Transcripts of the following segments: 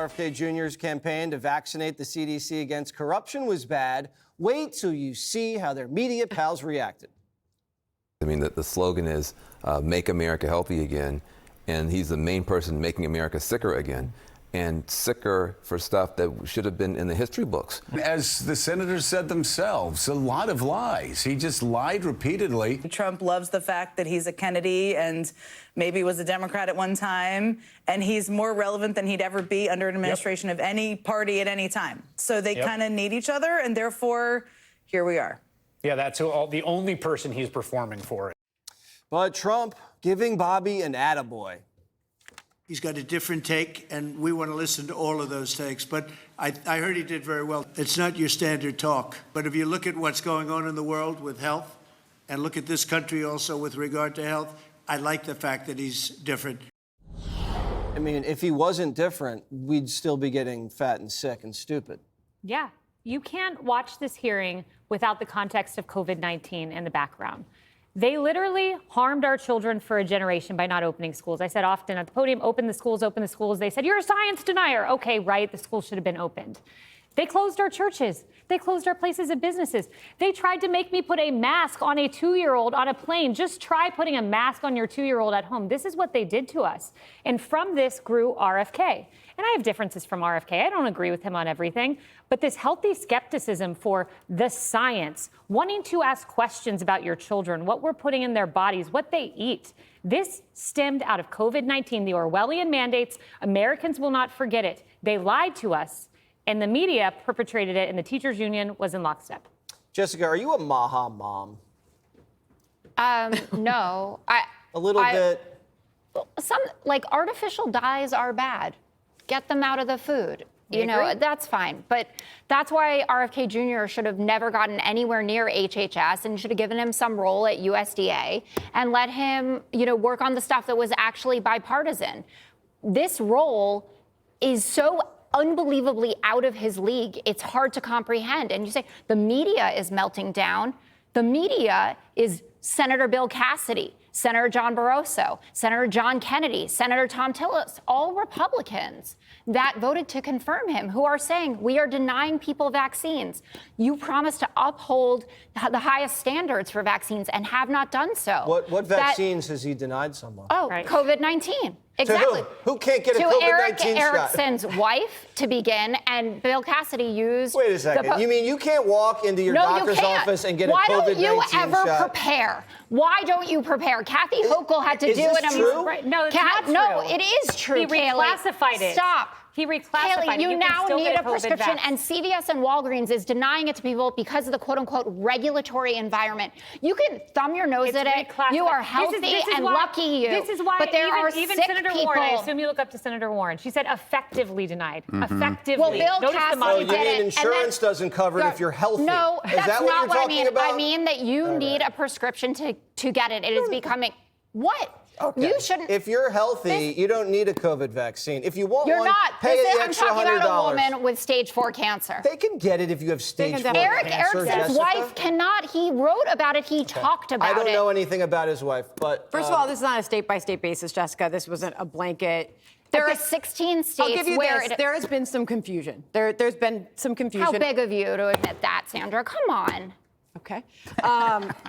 RFK Jr.'s campaign to vaccinate the CDC against corruption was bad. Wait till you see how their media pals reacted. I mean, the slogan is make America healthy again, and he's the main person making America sicker again, and sicker for stuff that should have been in the history books. As the senators said themselves, a lot of lies. He just lied repeatedly. Trump loves the fact that he's a Kennedy and maybe was a Democrat at one time, and he's more relevant than he'd ever be under an administration of any party at any time. So they kind of need each other, and therefore, here we are. Yeah, that's the only person he's performing for. But Trump giving Bobby an attaboy. He's got a different take, and we want to listen to all of those takes. But I heard he did very well. It's not your standard talk. But if you look at what's going on in the world with health, and look at this country also with regard to health, I like the fact that he's different. I mean, if he wasn't different, we'd still be getting fat and sick and stupid. Yeah. You can't watch this hearing without the context of COVID-19 in the background. They literally harmed our children for a generation by not opening schools. I said often at the podium, open the schools, open the schools. They said, you're a science denier. Okay, right, the schools should have been opened. They closed our churches. They closed our places of businesses. They tried to make me put a mask on a 2-year-old on a plane. Just try putting a mask on your 2-year-old at home. This is what they did to us. And from this grew RFK. And I have differences from RFK. I don't agree with him on everything. But this healthy skepticism for the science, wanting to ask questions about your children, what we're putting in their bodies, what they eat, this stemmed out of COVID-19, the Orwellian mandates. Americans will not forget it. They lied to us, and the media perpetrated it, and the teachers union was in lockstep. Jessica, are you a Maha mom? No. A little bit. Some, like, artificial dyes are bad. Get them out of the food. You know, that's fine. But that's why RFK Jr. should have never gotten anywhere near HHS and should have given him some role at USDA and let him, you know, work on the stuff that was actually bipartisan. This role is so unbelievably out of his league, it's hard to comprehend. And you say the media is melting down. The media is Senator Bill Cassidy, Senator John Barroso, Senator John Kennedy, Senator Tom Tillis, all Republicans that voted to confirm him, who are saying we are denying people vaccines. You promised to uphold the highest standards for vaccines and have not done so. What vaccines has he denied someone? Oh, right. COVID-19. Exactly. To who? Who can't get a to COVID-19 Eric shot? Erickson's wife to begin, and Bill Cassidy used. Wait a second. You mean you can't walk into your doctor's office and get a COVID-19 shot? Why don't you ever prepare? Why don't you prepare? Kathy Hochul had to do it. Is this true? Right. No, it's not true. No, it is true. He reclassified it. Stop. He reclassified Kaylee, it. you now can still need get a prescription, and CVS and Walgreens is denying it to people because of the quote-unquote regulatory environment. You can thumb your nose at it. You are healthy and lucky you. This is why but there are even sick Senator people. Warren, I assume you look up to Senator Warren. She said effectively denied. Effectively. Well, Bill Cassidy Oh, you did mean it. insurance doesn't cover it if you're healthy? No, is that's that what not you're what I talking mean. about? I mean that you need a prescription to get it. It is becoming what? Okay. You shouldn't. If you're healthy, you don't need a COVID vaccine. If you want You're one, not. pay the I'm extra talking $100. about a woman with stage 4 cancer. They can get it if you have stage 4 Eric cancer. Erickson's wife cannot. He wrote about it. He talked about it. I don't know anything about his wife, but first of all, this is not a state-by-state basis, Jessica. This wasn't a blanket. There are 16 states I'll give you where this. There has been some confusion. There's been some confusion. How big of you to admit that, Sandra? Come on. Okay.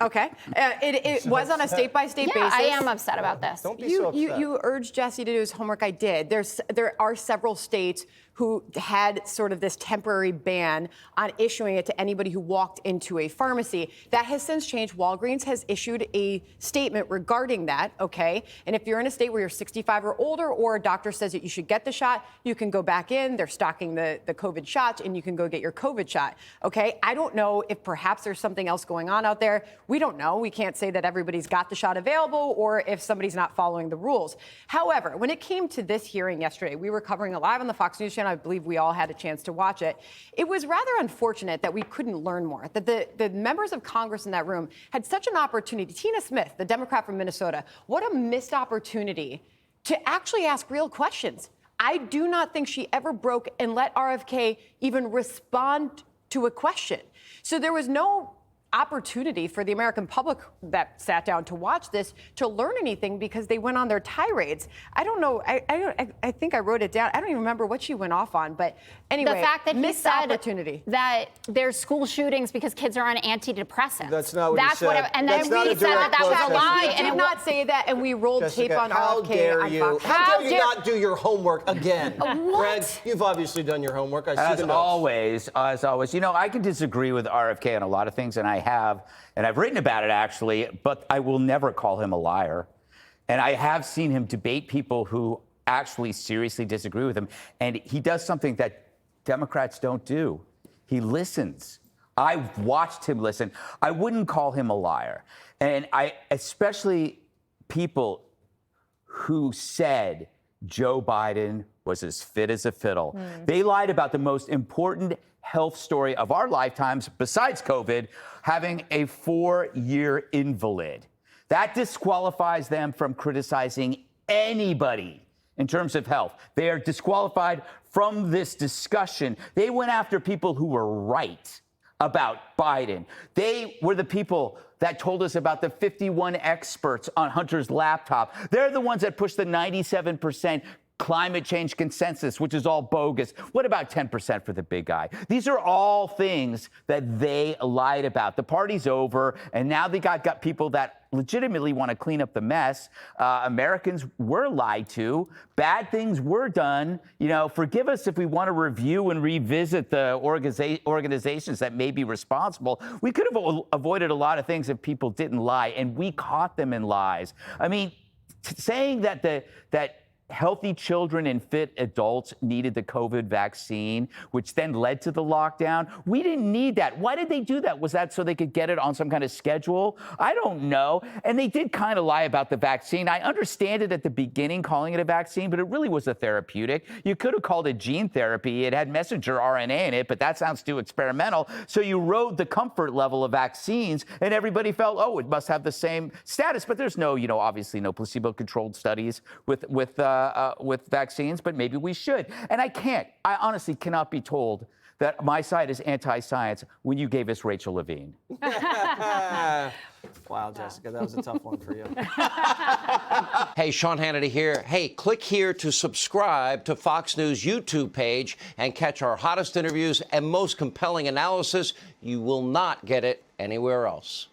Okay. It was on a state-by-state basis. I am upset about this. Don't be so upset. You urged Jesse to do his homework. I did. There are several states who had sort of this temporary ban on issuing it to anybody who walked into a pharmacy. That has since changed. Walgreens has issued a statement regarding that, okay? And if you're in a state where you're 65 or older, or a doctor says that you should get the shot, you can go back in. They're stocking the COVID shots, and you can go get your COVID shot, okay? I don't know if perhaps there's something else going on out there. We don't know. We can't say that everybody's got the shot available or if somebody's not following the rules. However, when it came to this hearing yesterday, we were covering it live on the Fox News channel. I believe we all had a chance to watch it. It was rather unfortunate that we couldn't learn more, that the members of Congress in that room had such an opportunity. Tina Smith, the Democrat from Minnesota, what a missed opportunity to actually ask real questions. I do not think she ever broke and let RFK even respond to a question. So there was no opportunity for the American public that sat down to watch this to learn anything because they went on their tirades. I don't know. I think I wrote it down. I don't even remember what she went off on. But anyway, the fact that he missed said opportunity. that there's school shootings because kids are on antidepressants. That's not what he said. And That's then not we a said that direct was a quote. lie. He did not say that, and we rolled Jessica, tape on how RFK dare on you? Fox. How dare you not do your homework again? What? Greg, you've obviously done your homework. I see As the notes. always, you know, I can disagree with RFK on a lot of things, and I have, and I've written about it actually, but I will never call him a liar. And I have seen him debate people who actually seriously disagree with him, and he does something that Democrats don't do. He listens. I've watched him listen. I wouldn't call him a liar. And especially people who said Joe Biden was as fit as a fiddle. They lied about the most important health story of our lifetimes, besides COVID, having a 4-year invalid. That disqualifies them from criticizing anybody in terms of health. They are disqualified from this discussion. They went after people who were right about Biden. They were the people that told us about the 51 experts on Hunter's laptop. They're the ones that pushed the 97% climate change consensus, which is all bogus. What about 10% for the big guy? These are all things that they lied about. The party's over, and now they got people that legitimately want to clean up the mess. Americans were lied to. Bad things were done. You know, forgive us if we want to review and revisit the organizations that may be responsible. We could have avoided a lot of things if people didn't lie, and we caught them in lies. I mean, saying that healthy children and fit adults needed the COVID vaccine, which then led to the lockdown. We didn't need that. Why did they do that? Was that so they could get it on some kind of schedule? I don't know. And they did kind of lie about the vaccine. I understand it at the beginning, calling it a vaccine, but it really was a therapeutic. You could have called it gene therapy. It had messenger RNA in it, but that sounds too experimental. So you rode the comfort level of vaccines, and everybody felt, oh, it must have the same status. But there's no, obviously no placebo-controlled studies with vaccines, but maybe we should. And I honestly cannot be told that my side is anti-science when you gave us Rachel Levine. Wow, Jessica, that was a tough one for you. Hey, Sean Hannity here. Hey, click here to subscribe to Fox News YouTube page and catch our hottest interviews and most compelling analysis. You will not get it anywhere else.